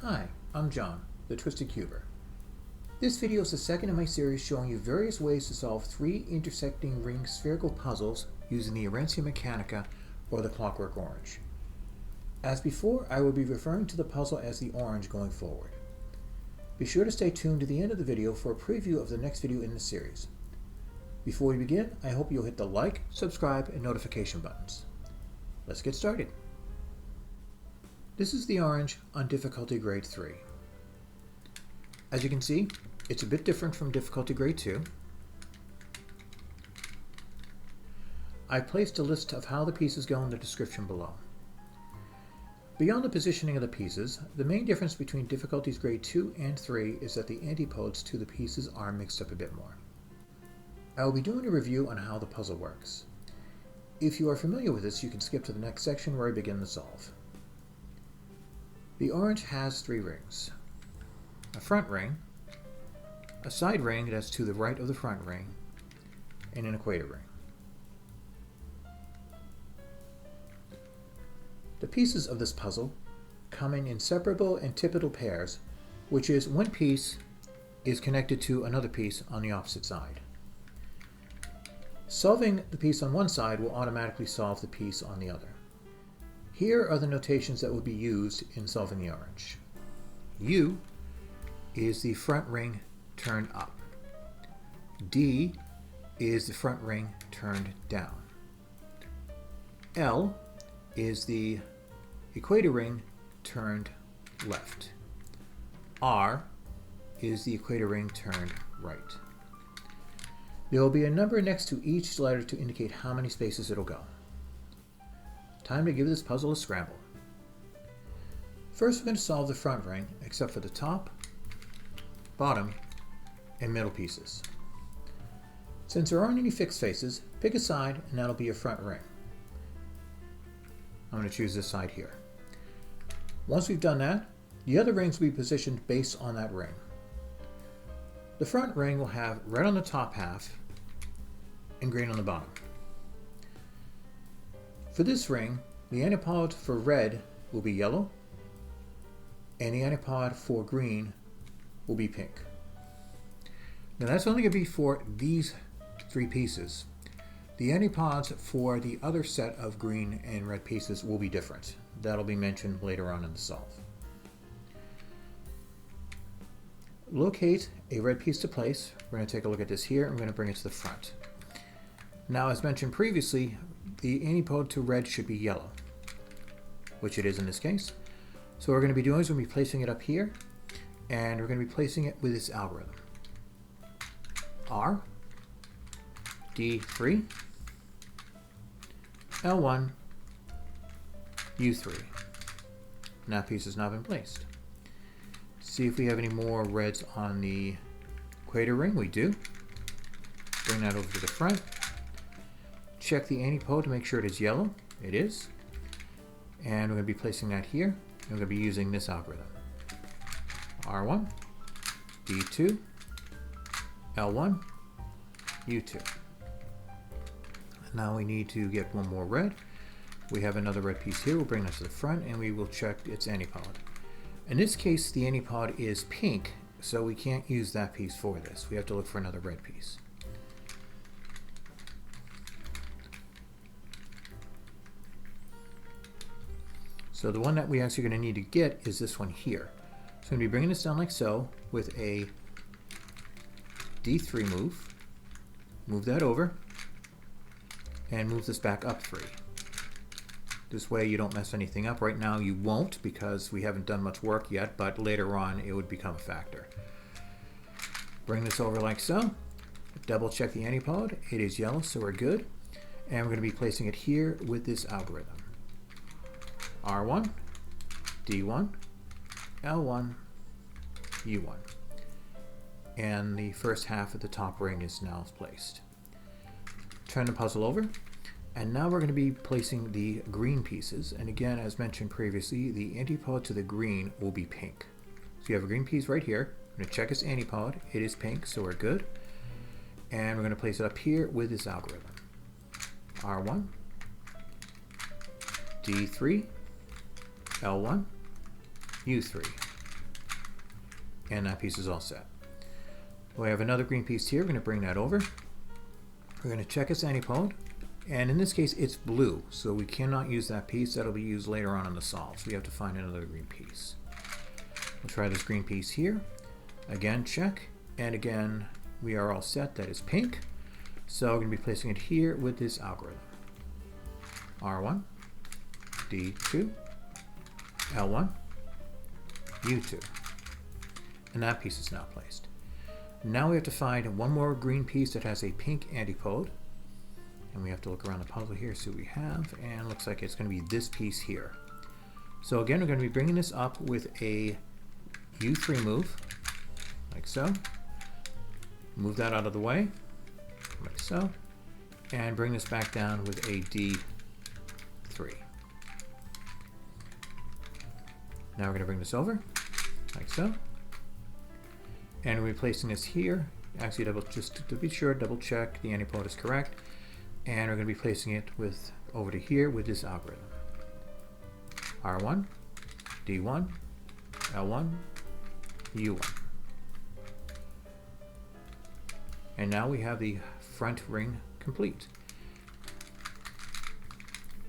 Hi, I'm John, the Twisted Cuber. This video is the second in my series showing you various ways to solve three intersecting ring spherical puzzles using the Arancia Meccanica or the Clockwork orange. As before, I will be referring to the puzzle as the orange going forward. Be sure to stay tuned to the end of the video for a preview of the next video in the series. Before we begin, I hope you'll hit the like, subscribe, and notification buttons. Let's get started. This is the orange on difficulty grade 3. As you can see, it's a bit different from difficulty grade 2. I've placed a list of how the pieces go in the description below. Beyond the positioning of the pieces, the main difference between difficulties grade 2 and 3 is that the antipodes to the pieces are mixed up a bit more. I will be doing a review on how the puzzle works. If you are familiar with this, you can skip to the next section where I begin the solve. The orange has 3 rings. A front ring, a side ring that's to the right of the front ring, and an equator ring. The pieces of this puzzle come in inseparable antipodal pairs, which is one piece is connected to another piece on the opposite side. Solving the piece on one side will automatically solve the piece on the other. Here are the notations that will be used in solving the orange. U is the front ring turned up. D is the front ring turned down. L is the equator ring turned left. R is the equator ring turned right. There will be a number next to each letter to indicate how many spaces it'll go. Time to give this puzzle a scramble. First, we're going to solve the front ring, except for the top, bottom, and middle pieces. Since there aren't any fixed faces, pick a side and that'll be your front ring. I'm going to choose this side here. Once we've done that, the other rings will be positioned based on that ring. The front ring will have red on the top half and green on the bottom. For this ring, the antipode for red will be yellow, and the antipode for green will be pink. Now that's only going to be for these 3 pieces. The antipodes for the other set of green and red pieces will be different. That'll be mentioned later on in the solve. Locate a red piece to place. We're going to take a look at this here. I'm going to bring it to the front. Now, as mentioned previously, the antipode to red should be yellow, which it is in this case. So what we're going to be doing is we're going to be placing it up here, and we're going to be placing it with this algorithm. R, D3, L1, U3. And that piece has now been placed. See if we have any more reds on the equator ring. We do. Bring that over to the front. Check the antipode to make sure it is yellow. It is. And we're going to be placing that here. And we're going to be using this algorithm. R1, D2, L1, U2. Now we need to get one more red. We have another red piece here. We'll bring that to the front and we will check its antipode. In this case, the antipode is pink, so we can't use that piece for this. We have to look for another red piece. So the one that we actually going to need to get is this one here. So I'm going to be bringing this down like so with a D3 move. Move that over and move this back up 3. This way you don't mess anything up. Right now you won't because we haven't done much work yet, but later on it would become a factor. Bring this over like so. Double check the antipode. It is yellow, so we're good. And we're going to be placing it here with this algorithm. R1, D1, L1, U1. And the first half of the top ring is now placed. Turn the puzzle over, and now we're going to be placing the green pieces. And again, as mentioned previously, the antipode to the green will be pink. So you have a green piece right here. I'm going to check its antipode. It is pink, so we're good. And we're going to place it up here with this algorithm. R1, D3, L1, U3. And that piece is all set. We have another green piece here. We're going to bring that over. We're going to check its antipode. And in this case, it's blue, so we cannot use that piece. That'll be used later on in the solve. So we have to find another green piece. We'll try this green piece here. Again, check. And again, we are all set. That is pink. So we're going to be placing it here with this algorithm. R1, D2, L1, U2. And that piece is now placed. Now we have to find one more green piece that has a pink antipode. And we have to look around the puzzle here, see what we have. And it looks like it's going to be this piece here. So again, we're going to be bringing this up with a U3 move, like so. Move that out of the way, like so. And bring this back down with a D3. Now we're going to bring this over, like so. And we're placing this here. Actually, just to be sure, double check the antipode is correct. And we're going to be placing it over to here with this algorithm. R1, D1, L1, U1. And now we have the front ring complete.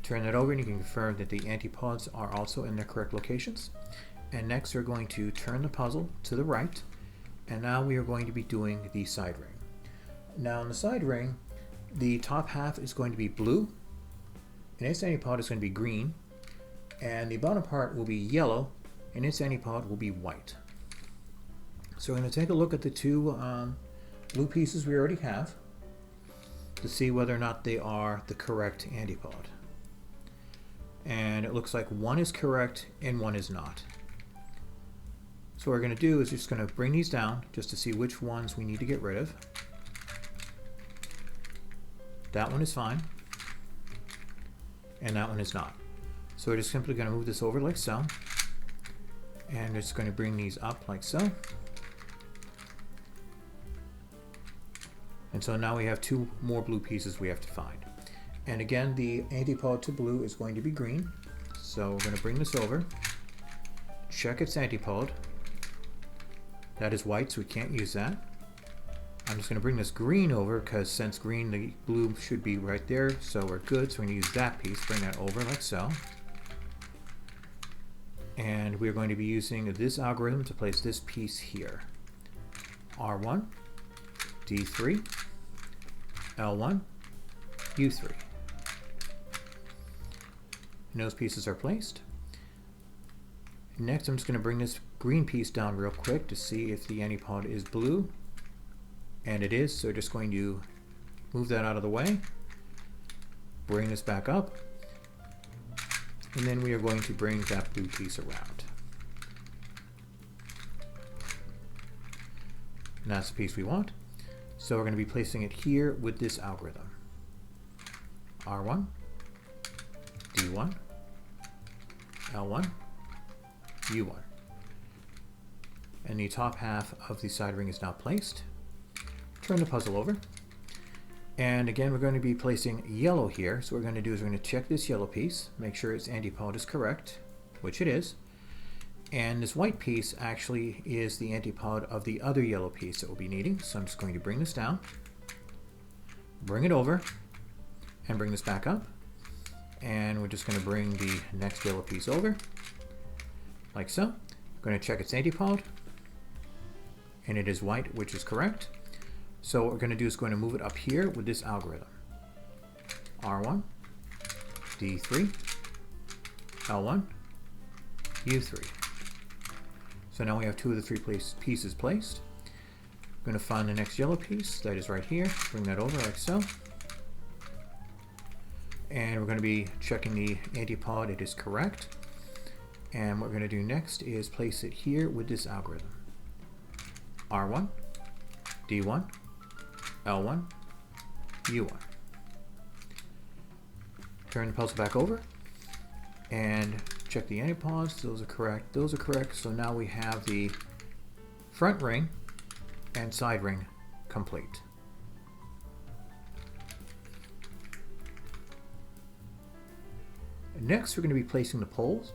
Turn that over and you can confirm that the antipodes are also in their correct locations. And next we're going to turn the puzzle to the right. And now we are going to be doing the side ring. Now in the side ring, the top half is going to be blue, and its antipode is going to be green, and the bottom part will be yellow, and its antipode will be white. So we're going to take a look at the two blue pieces we already have to see whether or not they are the correct antipode. And it looks like one is correct and one is not. So what we're going to do is just going to bring these down just to see which ones we need to get rid of. That one is fine, and that one is not. So we're just simply going to move this over like so, and it's going to bring these up like so. And so now we have two more blue pieces we have to find. And again, the antipode to blue is going to be green. So we're going to bring this over, check its antipode. That is white, so we can't use that. I'm just going to bring this green over because since green, the blue should be right there, so we're good. So we're going to use that piece, bring that over like so. And we're going to be using this algorithm to place this piece here. R1, D3, L1, U3. And those pieces are placed. Next, I'm just going to bring this green piece down real quick to see if the antipode is blue. And it is, so we're just going to move that out of the way, bring this back up, and then we are going to bring that blue piece around. And that's the piece we want. So we're going to be placing it here with this algorithm. R1, D1, L1, U1. And the top half of the side ring is now placed. Turn the puzzle over. And again, we're going to be placing yellow here. So what we're going to do is we're going to check this yellow piece, make sure its antipode is correct, which it is. And this white piece actually is the antipode of the other yellow piece that we'll be needing. So I'm just going to bring this down, bring it over, and bring this back up. And we're just going to bring the next yellow piece over, like so. We're going to check its antipode, and it is white, which is correct. So what we're going to do is going to move it up here with this algorithm. R1, D3, L1, U3. So now we have two of the three pieces placed. I'm going to find the next yellow piece that is right here. Bring that over like so. And we're going to be checking the antipode. It is correct. And what we're going to do next is place it here with this algorithm. R1, D1, L1, U1. Turn the puzzle back over and check the antipodes. Those are correct. Those are correct. So now we have the front ring and side ring complete. Next, we're going to be placing the poles.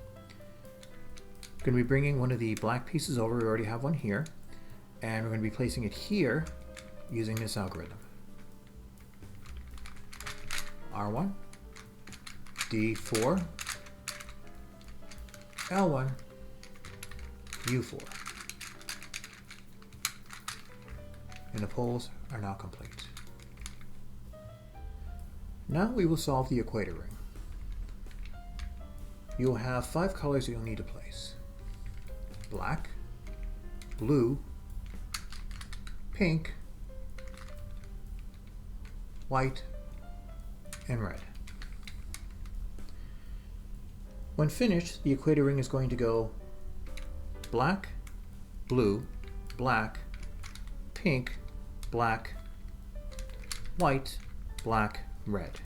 Going to be bringing one of the black pieces over. We already have one here. And we're going to be placing it here using this algorithm. R1, D4, L1, U4. And the poles are now complete. Now we will solve the equator ring. You'll have 5 colors that you'll need to place: black, blue, pink, white, and red. When finished, the equator ring is going to go black, blue, black, pink, black, white, black, red.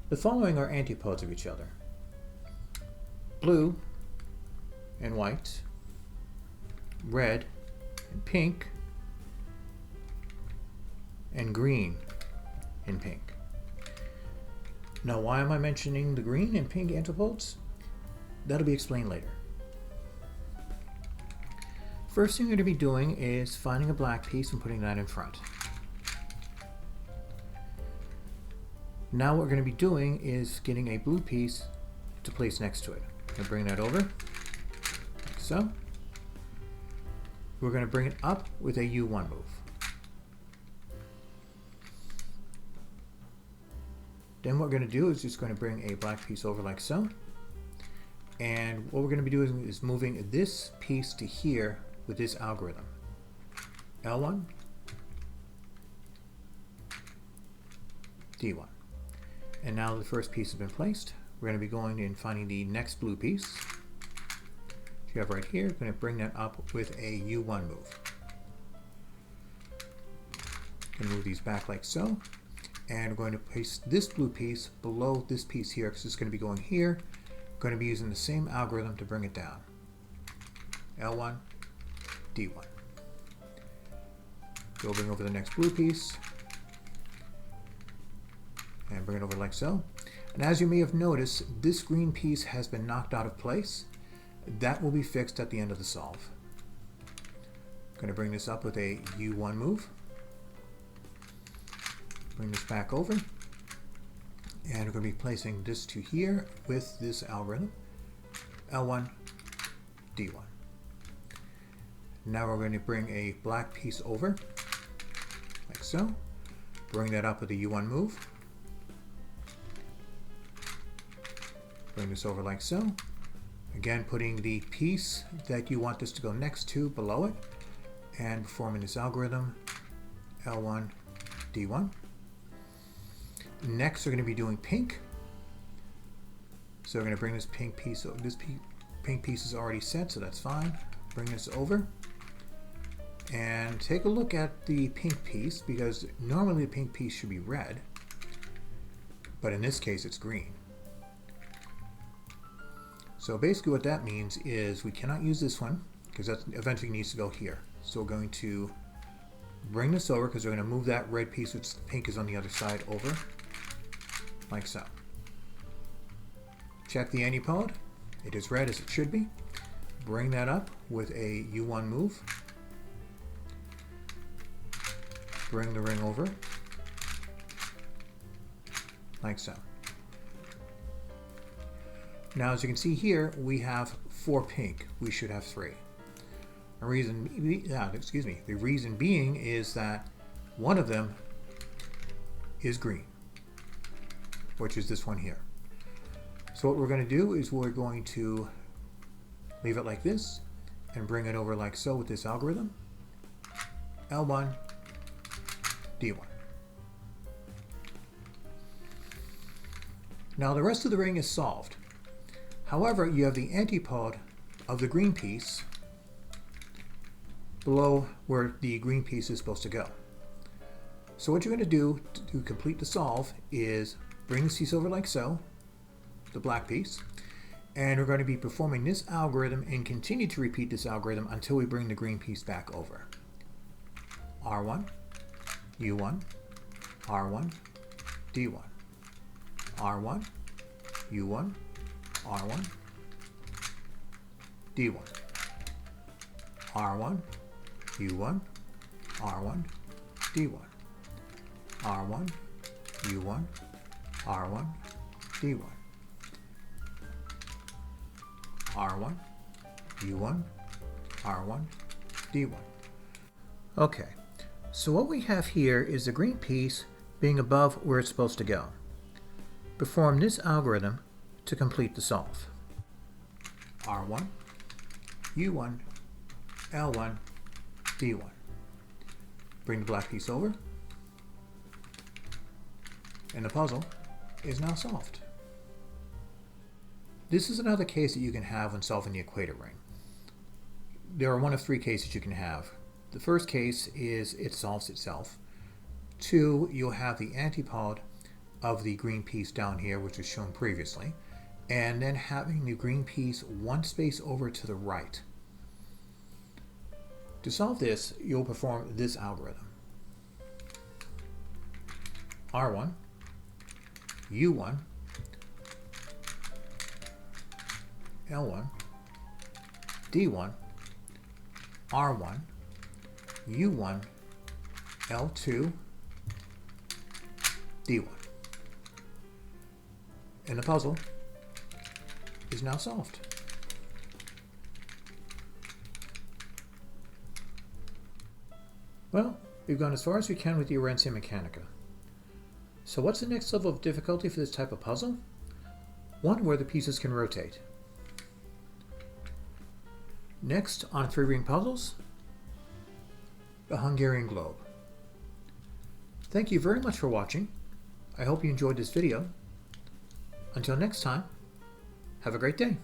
The following are antipodes of each other: blue and white, red and pink, and green and pink. Now, why am I mentioning the green and pink antipodes? That'll be explained later. First thing you're going to be doing is finding a black piece and putting that in front. Now what we're going to be doing is getting a blue piece to place next to it. I'm going to bring that over, like so. We're going to bring it up with a U1 move. Then what we're going to do is just going to bring a black piece over like so. And what we're going to be doing is moving this piece to here with this algorithm. L1, D1. And now the first piece has been placed. We're going to be going and finding the next blue piece. You have right here, going to bring that up with a U1 move. Going to move these back like so. And we're going to place this blue piece below this piece here, because it's going to be going here. We're going to be using the same algorithm to bring it down. L1, D1. Go bring over the next blue piece. And bring it over like so. And as you may have noticed, this green piece has been knocked out of place. That will be fixed at the end of the solve. I'm going to bring this up with a U1 move. Bring this back over. And we're going to be placing this to here with this algorithm. L1, D1. Now we're going to bring a black piece over, like so. Bring that up with a U1 move. Bring this over like so. Again, putting the piece that you want this to go next to below it, and performing this algorithm, L1, D1. Next, we're going to be doing pink. So we're going to bring this pink piece, pink piece is already set, so that's fine. Bring this over. And take a look at the pink piece, because normally the pink piece should be red, but in this case it's green. So basically what that means is we cannot use this one, because that eventually needs to go here. So we're going to bring this over, because we're going to move that red piece, which the pink is on the other side, over, like so. Check the antipode. It is red as it should be. Bring that up with a U1 move. Bring the ring over, like so. Now, as you can see here, we have 4 pink. We should have 3. The reason being is that one of them is green, which is this one here. So what we're going to do is we're going to leave it like this and bring it over like so with this algorithm. L1, D1. Now the rest of the ring is solved. However, you have the antipode of the green piece below where the green piece is supposed to go. So what you're going to do to complete the solve is bring this piece over like so, the black piece, and we're going to be performing this algorithm and continue to repeat this algorithm until we bring the green piece back over. R1, U1, R1, D1, R1, U1, R1, D1, R1, U1, R1, D1, R1, U1, R1, D1, R1, U1, R1, D1. Okay, so what we have here is the green piece being above where it's supposed to go. Perform this algorithm to complete the solve. R1, U1, L1, D1. Bring the black piece over, and the puzzle is now solved. This is another case that you can have when solving the equator ring. There are one of three cases you can have. The first case is it solves itself. Two, you'll have the antipode of the green piece down here, which was shown previously, and then having the green piece one space over to the right. To solve this, you'll perform this algorithm. R1, U1, L1, D1, R1, U1, L2, D1. And the puzzle is now solved. Well, we've gone as far as we can with the Arancia Meccanica. So what's the next level of difficulty for this type of puzzle? One where the pieces can rotate. Next on three-ring puzzles, the Hungarian globe. Thank you very much for watching. I hope you enjoyed this video. Until next time, have a great day.